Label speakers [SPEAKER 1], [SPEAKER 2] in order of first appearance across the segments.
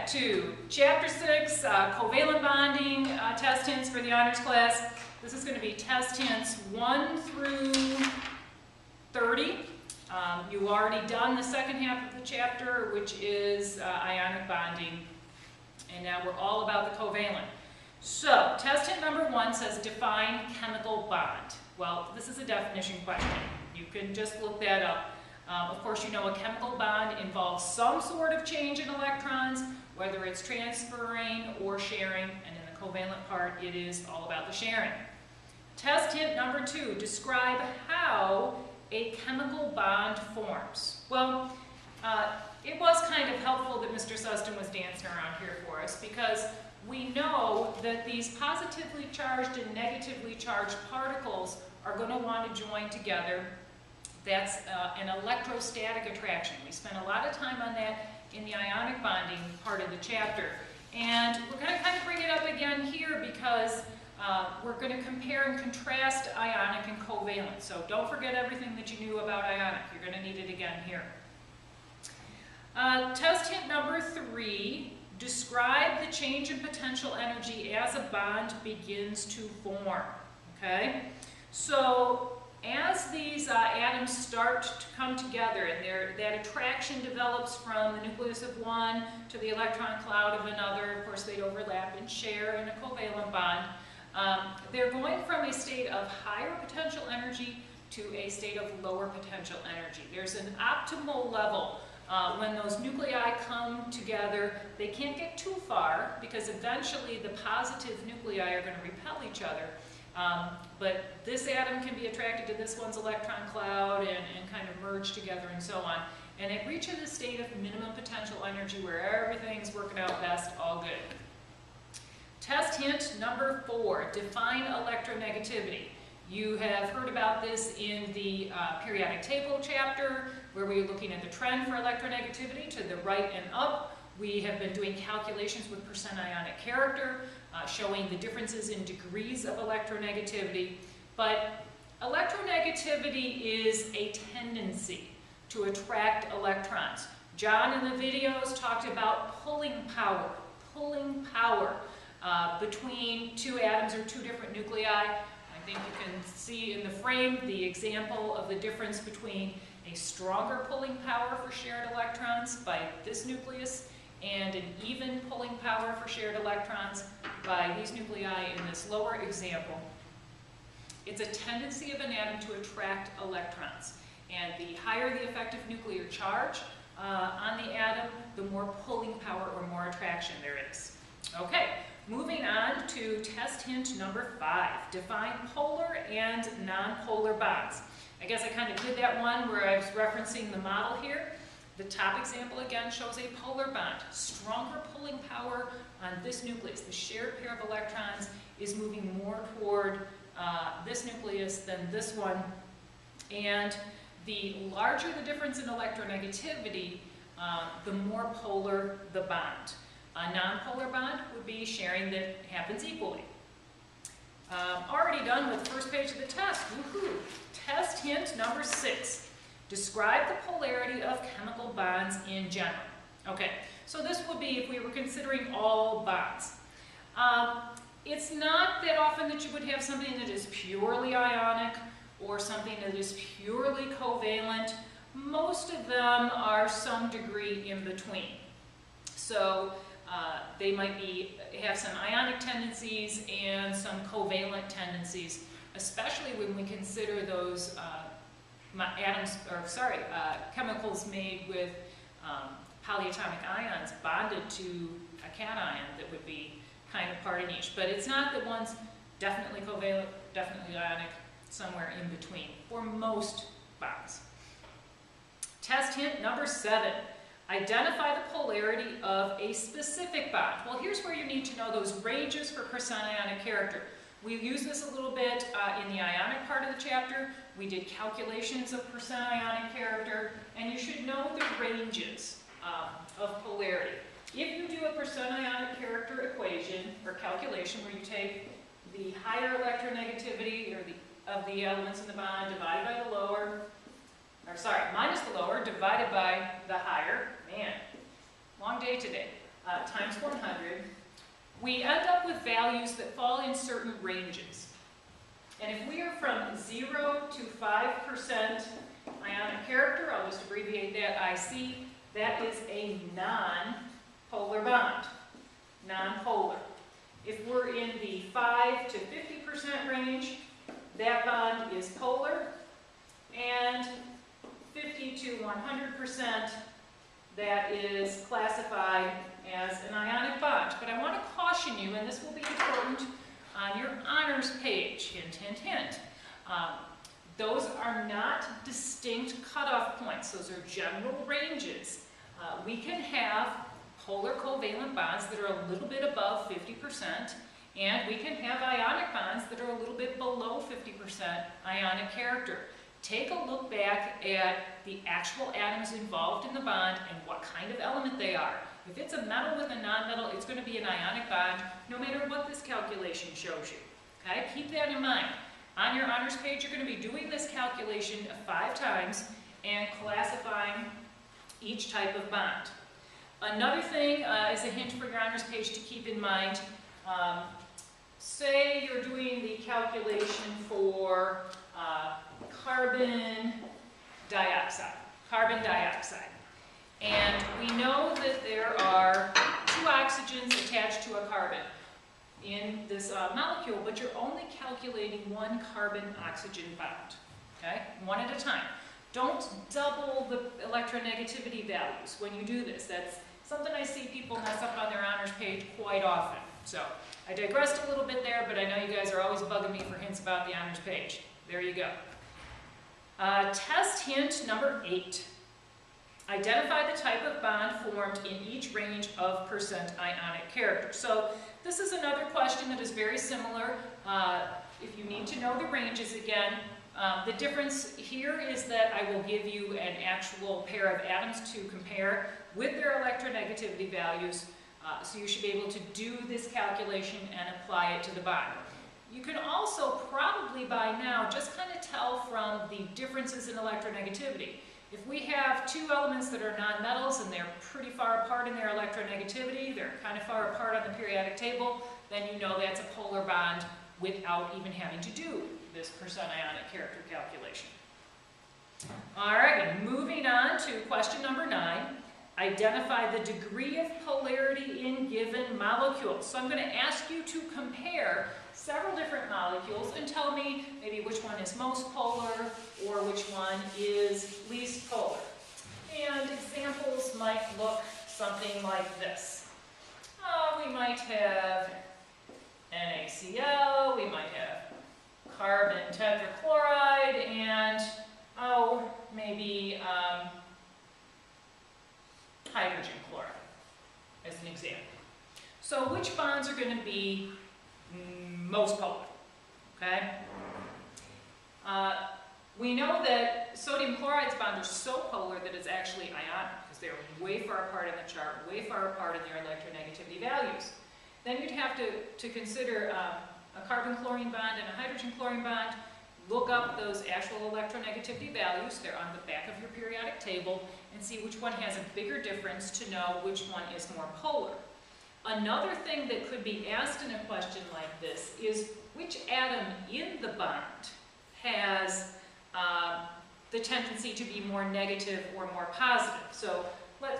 [SPEAKER 1] to Chapter 6, Covalent Bonding Test Hints for the Honors Class. This is going to be test hints 1 through 30. You've already done the second half of the chapter, which is ionic bonding, and now we're all about the covalent. So, test hint number 1 says define chemical bond. Well, this is a definition question. You can just look that up. Of course, you know a chemical bond involves some sort of change in electrons, whether it's transferring or sharing, and in the covalent part, it is all about the sharing. Test hint number 2, describe how a chemical bond forms. Well, it was kind of helpful that Mr. Sustin was dancing around here for us, because we know that these positively charged and negatively charged particles are going to want to join together. That's an electrostatic attraction. We spent a lot of time on that in the ionic bonding part of the chapter. And we're going to kind of bring it up again here because we're going to compare and contrast ionic and covalent. So don't forget everything that you knew about ionic. You're going to need it again here. Test hint number 3, describe the change in potential energy as a bond begins to form. Okay? So as these atoms start to come together and that attraction develops from the nucleus of one to the electron cloud of another, of course they overlap and share in a covalent bond, they're going from a state of higher potential energy to a state of lower potential energy. There's an optimal level. When those nuclei come together, they can't get too far because eventually the positive nuclei are going to repel each other. But this atom can be attracted to this one's electron cloud and kind of merge together and so on. And it reaches a state of minimum potential energy where everything's working out best, all good. Test hint number 4, define electronegativity. You have heard about this in the periodic table chapter where we're looking at the trend for electronegativity to the right and up. We have been doing calculations with percent ionic character, showing the differences in degrees of electronegativity. But electronegativity is a tendency to attract electrons. John in the videos talked about pulling power between two atoms or two different nuclei. I think you can see in the frame the example of the difference between a stronger pulling power for shared electrons by this nucleus and an even pulling power for shared electrons by these nuclei in this lower example. It's a tendency of an atom to attract electrons. And the higher the effective nuclear charge on the atom, the more pulling power or more attraction there is. Okay, moving on to test hint number 5. Define polar and nonpolar bonds. I guess I kind of did that one where I was referencing the model here. The top example again shows a polar bond. Stronger pulling power on this nucleus. The shared pair of electrons is moving more toward this nucleus than this one. And the larger the difference in electronegativity, the more polar the bond. A nonpolar bond would be sharing that happens equally. Already done with the first page of the test. Woohoo! Test hint number 6. Describe the polarity of chemical bonds in general. Okay, so this would be if we were considering all bonds. It's not that often that you would have something that is purely ionic or something that is purely covalent. Most of them are some degree in between. So they might have some ionic tendencies and some covalent tendencies, especially when we consider those chemicals made with polyatomic ions bonded to a cation that would be kind of part of each. But it's not that one's definitely covalent, definitely ionic, somewhere in between for most bonds. Test hint number 7. Identify the polarity of a specific bond. Well, here's where you need to know those ranges for percent ionic character. We use this a little bit in the ionic part of the chapter. We did calculations of percent ionic character, and you should know the ranges of polarity. If you do a percent ionic character equation or calculation where you take the higher electronegativity of the elements in the bond divided by the lower, minus the lower divided by the higher, man, long day today. times 100, we end up with values that fall in certain ranges. And if we are from 0 to 5% ionic character, I'll just abbreviate that IC, that is a non-polar bond, non-polar. If we're in the 5 to 50% range, that bond is polar, and 50 to 100%, that is classified as an ionic bond. But I want to caution you, and this will be important on your honors page, hint, hint, hint. Those are not distinct cutoff points. Those are general ranges. We can have polar covalent bonds that are a little bit above 50%, and we can have ionic bonds that are a little bit below 50% ionic character. Take a look back at the actual atoms involved in the bond and what kind of element they are. If it's a metal with a nonmetal, it's going to be an ionic bond, no matter what this calculation shows you. Okay? Keep that in mind. On your honors page, you're going to be doing this calculation 5 times and classifying each type of bond. Another thing as a hint for your honors page to keep in mind, say you're doing the calculation for carbon dioxide. And we know that there are 2 oxygens attached to a carbon in this molecule, but you're only calculating 1 carbon-oxygen bond, okay? One at a time. Don't double the electronegativity values when you do this. That's something I see people mess up on their honors page quite often. So I digressed a little bit there, but I know you guys are always bugging me for hints about the honors page. There you go. Test hint number 8. Identify the type of bond formed in each range of percent ionic character. So this is another question that is very similar. If you need to know the ranges again, the difference here is that I will give you an actual pair of atoms to compare with their electronegativity values. So you should be able to do this calculation and apply it to the bond. You can also probably by now just kind of tell from the differences in electronegativity. If we have 2 elements that are nonmetals and they're pretty far apart in their electronegativity, they're kind of far apart on the periodic table, then you know that's a polar bond without even having to do this percent ionic character calculation. All right, moving on to question number 9. Identify the degree of polarity in given molecules. So I'm going to ask you to compare several different molecules and tell me maybe which one is most polar or which one is least polar. And examples might look something like this. We might have NaCl, we might have carbon tetrachloride, and maybe hydrogen chloride as an example. So which bonds are going to be most polar? Okay? We know that sodium chloride's bonds are so polar that it's actually ionic because they're way far apart in the chart, way far apart in their electronegativity values. Then you'd have to consider a carbon-chlorine bond and a hydrogen-chlorine bond. Look up those actual electronegativity values. They're on the back of your periodic table, and see which one has a bigger difference to know which one is more polar. Another thing that could be asked in a question like this is which atom in the bond has the tendency to be more negative or more positive. So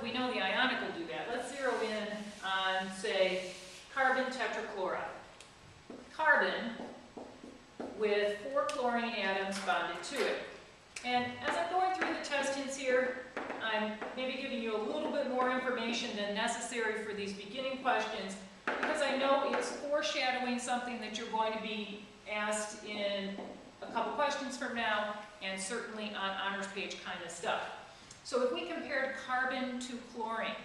[SPEAKER 1] we know the ionic will do that. Let's zero in on, say, carbon tetrachloride. Carbon with 4 chlorine atoms bonded to it. And as I'm going through the test hints here, I'm maybe giving you a little bit more information than necessary for these beginning questions because I know it's foreshadowing something that you're going to be asked in a couple questions from now and certainly on honors page kind of stuff. So if we compared carbon to chlorine,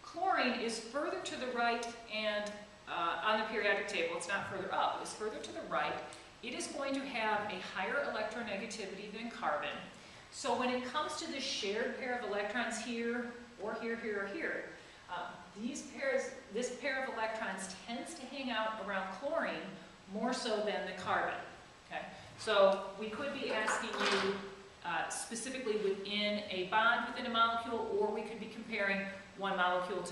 [SPEAKER 1] chlorine is further to the right and on the periodic table, it's not further up, it's further to the right. It is going to have a higher electronegativity than carbon. So when it comes to this shared pair of electrons here, or here, here, or here, this pair of electrons tends to hang out around chlorine more so than the carbon. Okay? So we could be asking you specifically within a bond within a molecule, or we could be comparing one molecule to